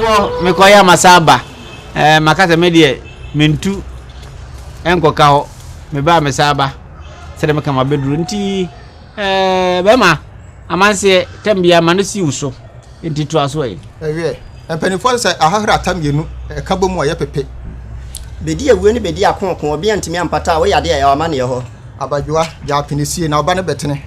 wo me koya masaba makata me de mentu enko ka ho me ba masaba se de me kama beduru nti bema Amansie tambia manosi uso nti to aso yi empanifo se ahahra tamienu ka bomu aye pepe bedi awu ni bedi akonkon obi antimi ampata wo yade ya wama ne ho abadwa ya pinisie na oba ne betene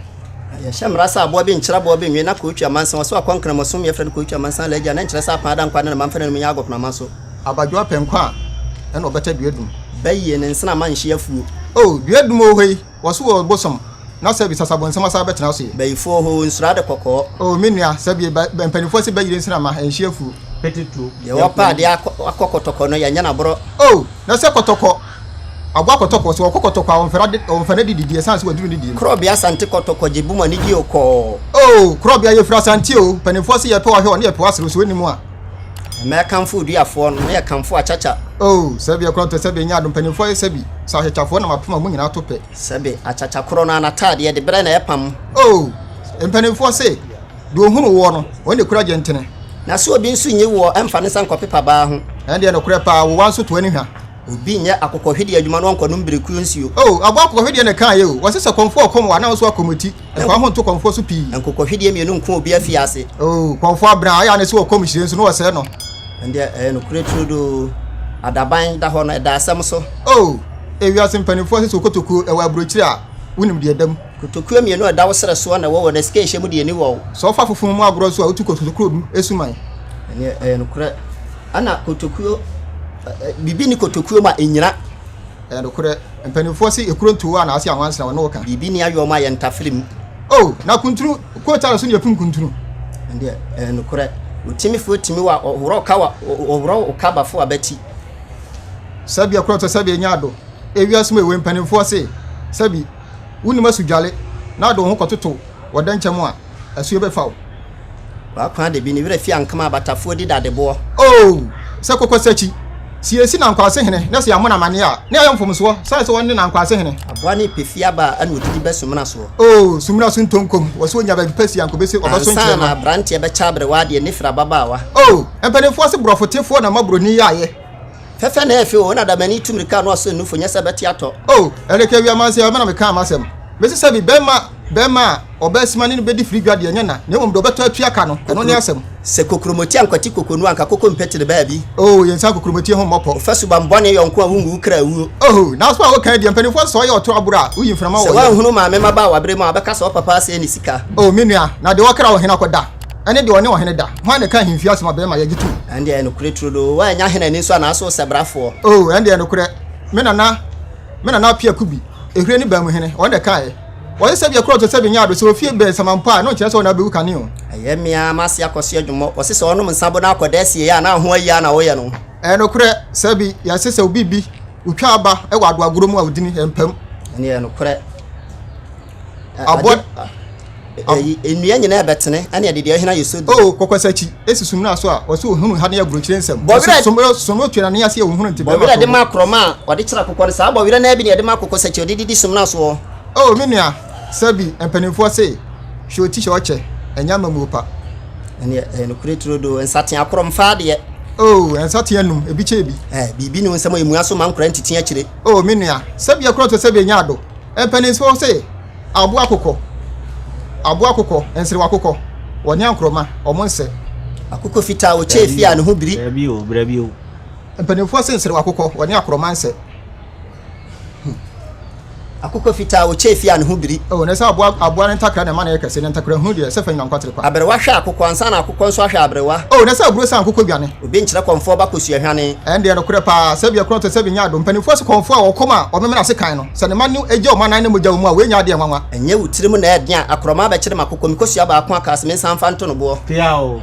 ya shamra sa abo bi nkyira bo bi nwe na ko twa mansan so akwankran masom ye fred ko twa mansan la ja na nkyira sa pa ada nkwa na manfa na menya agokna manso abadwa penkwa e na obeta duedum baye ne nsena manhye afuo duedum ohei wo so wo bosom na se bi sasabon sama sa betena so bayifo ho nsura de kokko menua se bi empanifo se bayi nsena ma enhye afuo petitu ye wopa de akokotoko no ya nya na bro na se kotoko agwa kotoko so kokotoko onfera didi esanse waduru didi krobia Asante kotoko jebuma ni gi okọ krobia ye fra Asante panifo se ye pe wa hwe on ye pe wasere so enimu a American food yafo no ye kanfo achacha se bi ekronto se bi nya adom panifo ye se bi sa hwechafo na mapema mu nyina tope se bi achacha kro na anatade ye de bere na ye pam panifo se do ohunu wo no won de kura gentene na so obi nsu nyi wo emfa ne sanko pepa ba ho ende no kura pa wo wanso to ani hwa obi nya akokohwede adwuma no nko no mbreku nsuo agba akokohwede ne kan ye wo se konfo okom wa na so akomoti ekwa ho to konfo so pi akokohwede mienu nko obi afi ase konfo abra aya ne so okom hire nso no wo se no ende no kura trudo adaban da ho no da asem so ewi asempanifo se so kotoku ewa abrochiri a wonim de edam kotoku mienu da wo sere so na wo na sika ehye de ni wo so fa fofon mu agro so a utu kotoku du esuman ene no kura ana kotoku bibi ni kotoku ma enyira no kura empanifo se ekronto na ase awansa wo no ka bibi ni ayo ma ye ntaflim na kunturu ko tara so ne pun kunturu ende no kura utimi fo timi wa ohoro kawa ohoro okabafo abati sabi akroto sabi nyado ewiasum ewe empanifo se sabi wuni masujale na do ho kototo wodankyem a asuye be fawo ba kwa de bi ni wira fi ankama batafo di dadebo se kokosachi siesi na nkwase hene na se amona mane a na ayamfom so sai se wonne na nkwase hene aboa ni pefia ba ana odidi besumna so sumna so ntonkom wo so nya ba pesi anko besi obaso nche na brant ye be chabre wade ne fra babawa empanifo se brofotefo na mabroni yaye fefe na efe o na da mani tumrika no so nufo nya sabeti ato eleke wi Amansie o me na me kan amasem besi sabi bema obesima ni be di free grade nya na ne mom do beto atua ka no eno ne asem se kokromoti ankoti kokonu anka kokko mpetire ba bi yensa kokromoti ho mopo fasu bambone yonko a wungu kra wu na so a wo kan di empanifo so ye oto abura uyi mframa wo se wa hunu ma me maba wa brema abeka so papa se ni sika menua na de wo kra wo hena koda ene de woni wo hene da ho ne kan himfi asema be ma ye gitu ande eno kretro do wa nya hena ni so na so sebrafo ande eno kre me na pia kubi ehre ni ba mu hene won de kai wo se bi akro to se bi nya do so fie be samampa no kire so na be wu kan yo ayemia mase akoso adwumo wo se so onum nsabo na akoda sie ya na ho ayi na wo ye no eno kre se bi ya se obibi utwa aba e wa do agoro mu awdini empam ene eno kre enua nyina betene ane de de hena yeso kokosachi esisum na so a wo so hunu ha na abrochire nsam somo twena na yase hunu nti bo wira de makroma wade kira kokore sa bo wira na bi ne de makokosachi odidi sum na so menua sabi empanifo se shoti shoche enya mamupa ene no kretro do ensaten akrom faade ensaten anum ebiche bi bibi ni nsam emu aso mankora ntiti akire menua sabi akro to sabi enya do empanifo se abu akoko ensiri wakoko woni ankroma omonse akoko fita o chefi a ne ho biri brabi o empanifo se ensiri wakoko woni akroma nse akoko fita o chefi a ne ho biri ne sa aboa ne takra na ma na yekase ne takra hu de se fa nyan kwatere kwa abrewa hwa akoko ansa na akoko nso hwa abrewa ne sa aburo sa akoko biane obi nkyere konfo ba kosu ahwane ende no kure pa sabi akro to sabi nya do mpanifo se konfo a okoma o memena se kan no se ne ma ne eje o ma nan ne moja mu a we nya de nwanwa enye wutirim na ede a akroma ba kire makoko mikosu aba akon aka se mensan fa nto no bo piao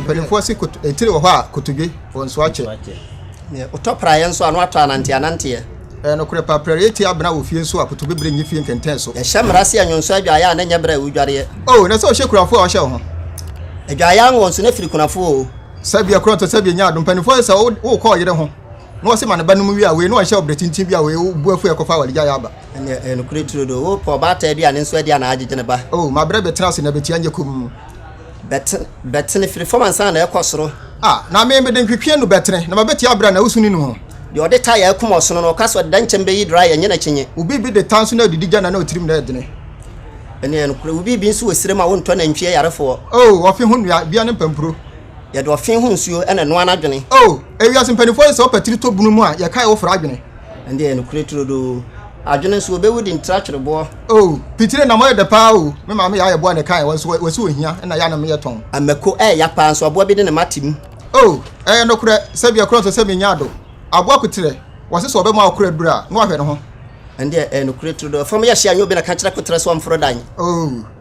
mpanifo se etire wo ha kotugwe wonso ache utopra yenso anu ato anante no kure pa priority abna wo fie nso akoto bebre nyi fie nkenten so hyemrase anyonso adwaya na nya bra wudware na so hyekurafo a hye ho adwaya ngonso na firi kunafo sabi akronto sabi nya adom panifo se wo ko yere ho no se man ba no wi a we no hye obretintin bi a we buafu ekofa waliga ya ba no kure turo do wo po ba ta aduane nso adia na agege ne ba ma bra betra se na beti anye kum betene free performance na ekosoro na me den kwetwe no betene na mabeti abra na usuni no ho de ode ta ya ekuma osono no kaso de danche mbe yi dry enye na chenye ubi bi de tanso na didi gya na otirim na edene ene no kure ubi bi nso wosire ma wonto na ntwe yarefo wofi hu nua bia ne pampuro ya de ofi hu nsuo ene no anadwene ewiase mpanifo se opatiri to bunu mu a ya kai wo fra adwene ende no kure turodo adwene nso obewudi ntrachirebo pitire na moye de pa me ma me ya yebo ne kai wose ohia na ya na me yeton ameko ya pa nso abo bi de ne matim no kure sabia kuro to sabi nyado abo akutire wose so obema akura dura no ahwe ne ho ende no kure turodo fam ya hia nyobe na ka kira kutre so amfro dan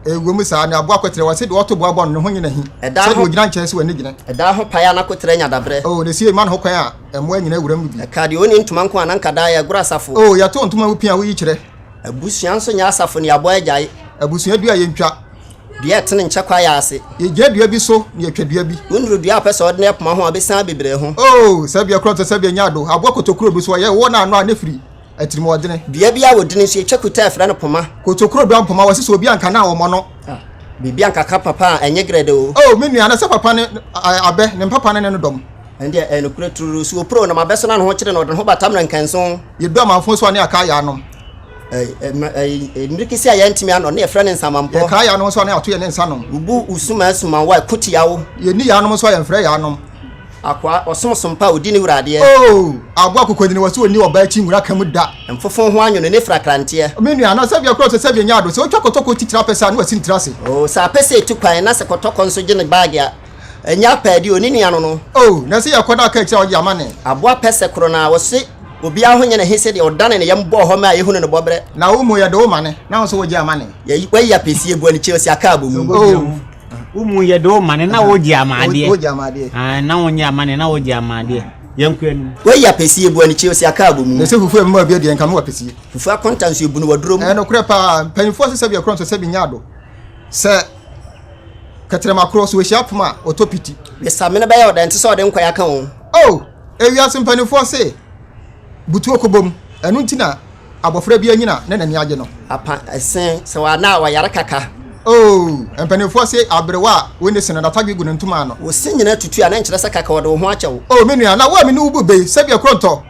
egwomu sa na abo akutire wose de oto bo abo no ho nyina hi se de ogina nkyere se wani gina eda ho pa ya na kutre nya dabre ne sie man ho kwan a emo anyina awuram bi ka de oni ntuma nko ananka da ya gura asafo ya to ntuma wupia wo yi kire abusuan so nya asafo ne abo agyae abusuan dua ye ntwa dua tene nche kwa ya ase ye gya dua bi so ne atwa dua bi wonru dua apese ode ne poma ho abesan Abibirem ho sabia kro to sabia nyado abo kotokuro bi so ye wo na ano a ne firi atirimo odene dua bi a wodine so ye twekuta afra ne poma kotokuro do ampoma wose so obi anka na wo mo no bibi anka ka papa enye grade me nua na se papa ne abe ne papa ne dom ende no kure turu so pro na mabeso na ho kire na ode ho batam na nkanso ye do amafo so ne aka ya no mirikisi ya ntimi ano ne efra ne nsamampo ye ka ya no so ne ato ye ne nsa no ubu usuma asuma wa kuti yawo ye ni ya no so ya mfra ya no akwa osomsompa odi ne wurade abo akokodini wase oni oba chi nwura kam da mfofo ho anyo ne fra krantie me nua na sabia kro to sabia nyado so twakotoko titira pesa na wasi ntirase sa pesa etukwan na se kotoko nso gye ne bag ya enya padi oni nua no na se yakoda aka kira oya mane abo pesa kro na wose obi ahonye na hese de odane ne yembo ho ma yehunu ne bobre na wo mo ya do mane na so wo gye amane ye ya pesi ebu ani chelsea aka abomu umu ye do mane na wo gye amade na wo nya amane na wo gye amade yankwenu we ya pesi ebu ani chelsea aka abomu ne se fufu e ma bia de nka wa pesi fufu akontanso ebu no wadrom no kure pa panifo se sabia kro to sabi nyado se katrema cross we shapma otopiti we samene ba ya odante so ode nkwa ya kan wo ewiase panifo se butu okobom enu ntina abofra bia nyina na nani age no apa esen se wa na wa yare kaka empanifo se abrewa woni se na datagwe gu ntuma no wo se nyina tutu a na nkyere se kaka wode wo ho achewo menua na wa me ni ubu be sabia kronto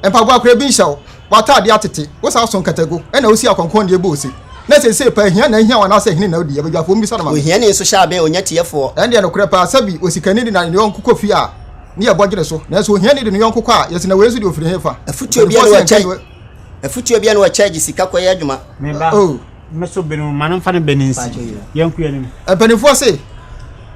empagwa akra bi nhyaw wata ade atete wo sa so nkatago na wo si akonkon de ebo se na se pa hia na hia wana se hine na odi abadwafo mbi sa na ma wo hia ne so sha be onya tiefo ende no kure pa sabi osikani di na ne yonko fi a ni abogire so na so hia ni di ne yonko kwa yesi na wezu di ofiri hefa afutu bia no wa charge sika kwa ya adwuma me ba meso benu manan fa ne beninsi yanku yanim panifo se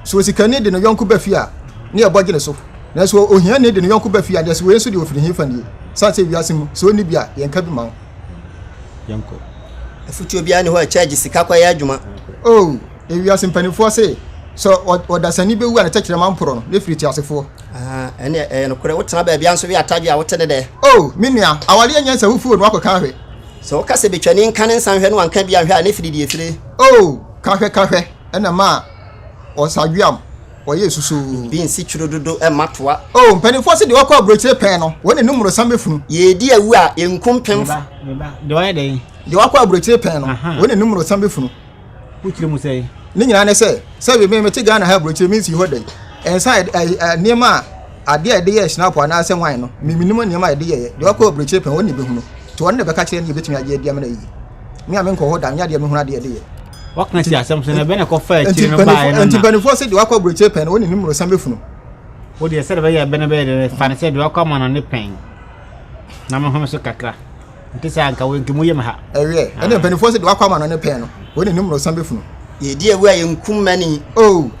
so osikani di ne yonko ba fi a ni abogire so na so ohia ni di ne yonko ba fi a yesi wezu di ofiri hefa ni sa se wiase mu so ni bia yenka bi ma yanko afutu bia ne wa charge sika kwa ya adwuma ewiase panifo se so odasani be wu na tekire mamporo no le friti asefo ene no kure wotena ba bia nso bi atadwe a wotene de minua awale anya nsa hufu no akoka hwe so ka se betwani nkan nsan hwe no anka bia hwe a ne firi die fire ka hwe ena ma osadwam oye susu bi nsi churododo e matoa mpanifo se de wakọ abrochire pen no woni numuro sam befunu ye di awu a enkumpem de wa de wakọ abrochire pen no woni numuro sam befunu kuchire mu sei ni nyina ne se be me ti Ghana ha abrochire minsi hodai inside niema ade ade ye snap na ase wan no minimum niema ade ye de wakọ abrochire pen woni behunu to woni be ka kire ni betimi age ade amana yi mi a me nko hoda nya de me hunu ade ye wakna ti asem se na be na ko fa chi no ba na antipanifo se de wakọ abrochire pen woni numuro sam befunu wo de se de be ya be na be de fan se de wakọ amana ne pen na me hono so kakra ntisa anka we nkimu ye ha ewe ene panifo se de wakọ amana ne pen no woni numuro sam befunu ye di awu a yenkum mani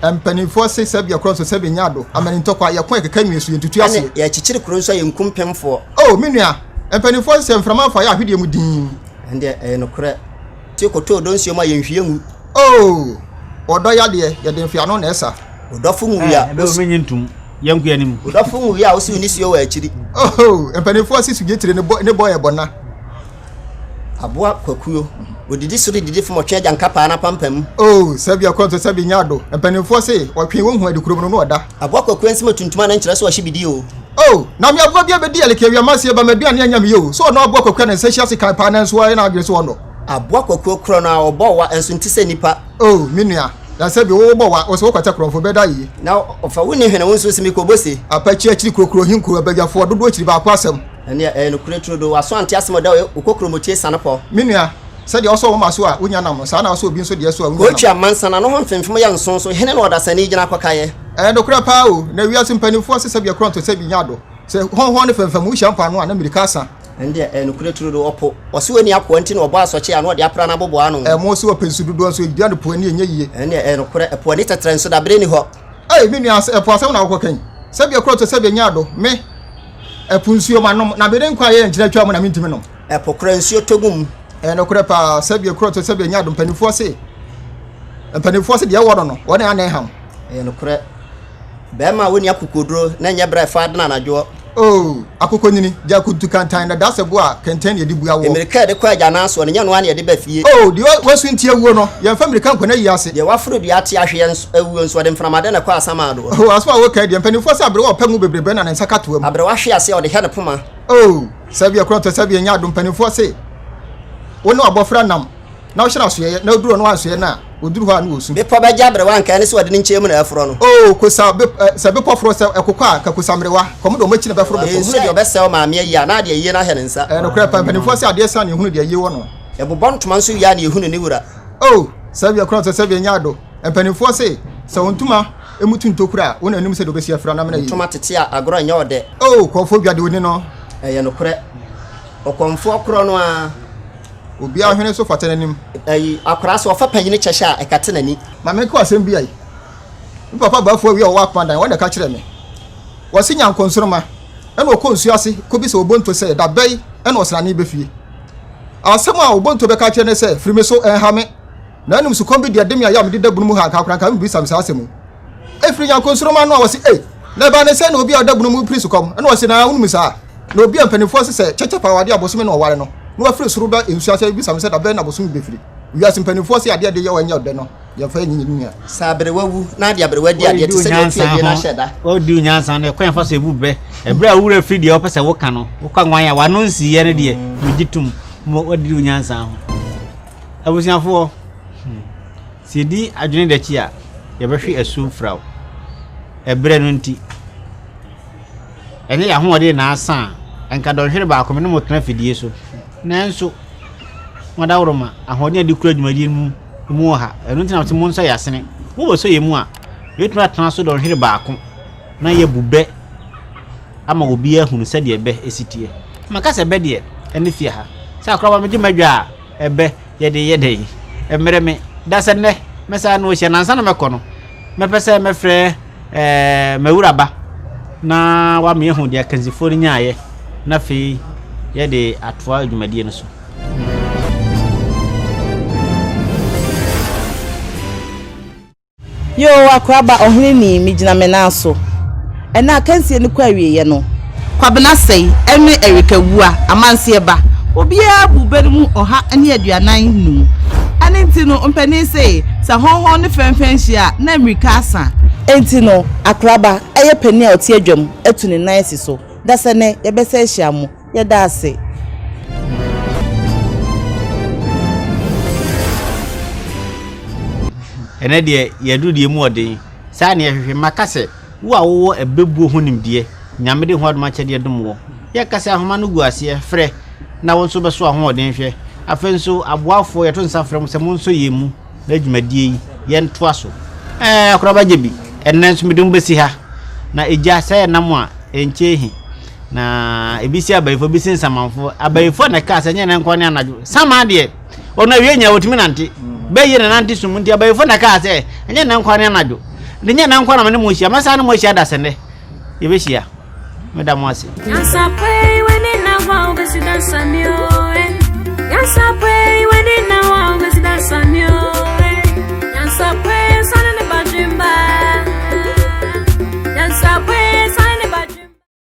empanifo se sabia kro so sabi nyado amani ntokwa ye kon ekeka nwesu yentutu ase ya chichiri kro so yenkum pemfo menua empanifo se mframa fa ya hwede mu din ende no kre ti koto do nsuo ma yenhwie ngu odo ya de mfia no na esa odo fu nwu ya be o menyi ntum yanku yanim odo fu nwu ya o si unisuo wa achiri empanifo se sugetire ne boy ebona aboa kwakuyo odidi sori didi fu motwe agya nkapa na pampam sabia kwanto sabi nyado empanifo se otwe won hu adikurom no oda aboa kwakuyo nsima tuntuma na nkyere so wa hibidi na me aboa bia be di aleke wi Amansie ba maduane anya me yo so no aboa kwakuyo na nsahyia se kan pa na nso na agwe so no aboa kwakuyo kro na obo wa enso ntise nipa menua na se bi wo bo wa o so kwata krofo beda yi na ofa woni hwene won so simi kobosi apachi achiri krokro hinku abagafo dodo achiri ba kwa asem ene no kuretro do Asante asem da ukokro motie sanpo minua se de oso wo maso a wonya nam sa na oso obi nso de so a ko twa mansana no ho mfemfem ya nson so hene no odasani gina kwakaye no kura pa o na wiase mpanifo se bi akronto se bi nyado se ho ne femfem wo hia mpa no na mirika asa ende no kuretro do opo osi woni akwo nti no obo asoche ya no de apra na bobo anu mo se opensu dodo so dia no po ani enye yie ende no kure epo ni tetre nso da bre ni ho minua epo asem na wokokan se bi akronto se bi nyado me epunsuo manom na bere nkwa ye nkyira twa mo na mintimi no epo kura nsuo togum no kura pa se bi akronto se bi nyado mpanifo se de wodo no wona ya na eham no kure be ma woni akokodro na nya bra fa adna na jo akokonyini ja kutu kantan na dasebo a kantan ye dibu awo America de kwa ja na so ne nya no an ye de ba fie di wasu ntie wuo no ye fa America nkwana yi ase ye wafro bi ate ahwe awuo nso de mframade na kwa asama do aso awo ka de mpanifo se abre wo pamu bebrebe na nsa katoam abre wa hwe ase o de he ne poma sabi akronto sabi nya do mpanifo se woni abofra nam na wo hye so ye na oduro no anso ye na oduru ha na osu be po ba jabre wan kan se wode nche mu na afro no ko sa be pofro se ekokwa ka kusamrewa komodo machi na be fro be nso de obese o ma me ya na de ye na he ne nsa no kra pampanifo se ade sa ne hunu de ye wo no e bobon toma nso ya na ehunu ne wura sabi akronto sabi nya do pampanifo se wontuma emutu ntokura wona anim se do be si afra na me na yi toma tete a agoro nya ode kofo biade woni no ye no kre okomfo okro no a obi ahwene so fata nanim akora so ofa panyine kyehye a ekate nani ma me ko asem bi ai papa ba fo wi o wa pandan wona ka kire me wose nya nkonsoroma e na okonsu ase ko bi se obonto se da bai e na osra ne be fie asem a obonto be ka kire ne se frime so ha me na anum su kombi de dem ya ya me de bunu mu ha ka ka bi sam sa asem e firi nya nkonsoroma no wose na ba ne se na obi a da bunu mu pri su kom e na wose na unum sa na obi ampanifo se cheche pa wade abosome na oware no no afri suru da ensu ase bi sam se da be na bosom be firi wi asimpanifo se ade de ye wanya de no ye fa nyinya sabre wawu na de abre wadi ade te se de fie na sheda odi nyansa na kwen fa so ebu be ebra wura firi de opese wo ka no wo ka nwan ya wano nsi ye ne de mugitum mo odi nyansa ho abusiafo sidi adwene de chi a ye be hwe asu fraw ebre no nti ene ya ho ode na asa enka do hwere ba ko me no motena fidie so nanso madawroma ahode ade kura dwumadi mu ha eno ntina mo nso yasene wo bo so yemu a yetura tana so do hwere ba ko na ye bube ama obi ahunu se de ebe esitie maka se be de ene fie ha sa akra ba me madwa ebe ye de emere me da se ne mesa no hye nansa na mekɔ no mepese mefrɛ mawuraba na wa me hu de akanzifo nyaaye na fe ye de atwa dwumadie no so yo akraba ohini mi gina menaso ena kansie ne kwa wiye no kwabena sei ene erika wua amansie ba obia bubere mu oha ene aduanan num anenti no mpani sei sa honhon ne fenfenhia na amerika asa enti no akraba eye pani a oti adwam etu ne nice so dasa ne yebese hia mu yeda ase ene de yedu de mu ode sa ne hwehwe makase wo a wo ebebu honim de nyamede ho adoma kyede dum wo ye kase ahoma no gu ase frɛ na won so beso aho ode hwɛ afenso aboafo yeto nsa frɛ mu se mo nso yemu na dwumadie yi ye ntoa so akoraba jebi enen so medum besi ha na eja sɛ nam a enchehi na ebisi abayifo bisi nsamanfo abayifo na ka sɛ nyene nkɔ ne anadwo sama de ono wie nya wotimi nante beye na nante sum nti abayifo na ka sɛ nyene nkɔ ne anadwo de nyene nkɔ na me mo hia masa ne mo hia da sene yebehia medam ase Asante when in a wow, besi dansa mio. Asante when in